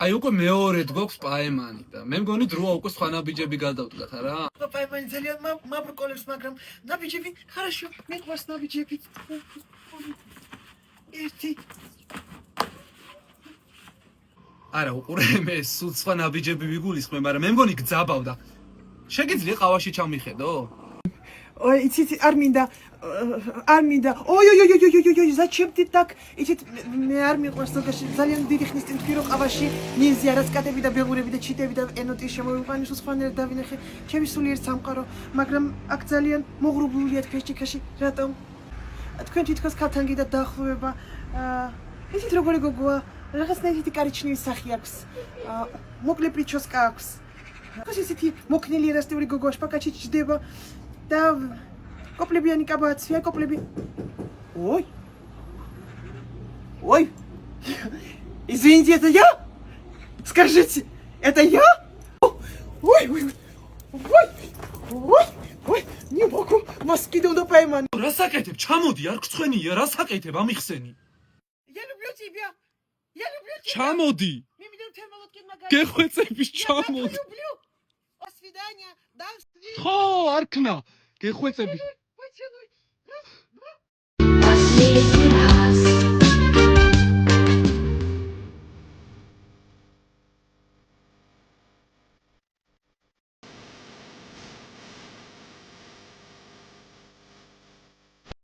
აი უკვე მეორედ გვაქვს პაემანი და მე მგონი დროა უკვე სხვა ნაბიჯები გადავდგათ არა? პაემანი ძალიან მაბრკოლებს, მაგრამ ნაბიჯები, хорошо, მიყვარს ნაბიჯები. ერთი არა უყურე მე სულ სხვა ნაბიჯები ვიგულისხმე, მაგრამ მე მგონი გძაბავდა. შეგიძლია ყავაში ჩამიხედო? იცით არ მინდა. ой-ой-ой-ой-ой-ой, зачем ты так? იცით მე არ მიყვარს ზოგადად ძალიან დიდი ხნის წინ თქვი რომ ყავაში ნინზი არასკატები და ბეღურები და ჩიტები და ენოტი შემოვიყვანი სხვანაირად დავინახე. ჩემი სულიერ სამყარო, მაგრამ აქ ძალიან მოღრუბლულია თქვენში, რატომ? თქვენ თითქოს ქალთან გიდა დაახლოება. იცით როგორი გოგოა? რაღაცნაირი კარიჩნივის სახი აქვს. მოკლე პრიჩოსკა აქვს. ხოს ისეთი მოკნილი ერასტიული გოგოა შპაკაჩი ჩდება და копლებიანი კაბაცია, копლები. Ой. Извините, это я? Скажите, это я? Ой. Не могу. Вас кидал до пойман. რა საკეთებ? ჩამოდი, არ გწვენია, რა საკეთებ? ამიხსენი. Я люблю тебя. ჩამოდი. გეხვეწების ჩამოდი. Люблю. До свидания. До встречи. ხო, არ ქნა. გეხვეწების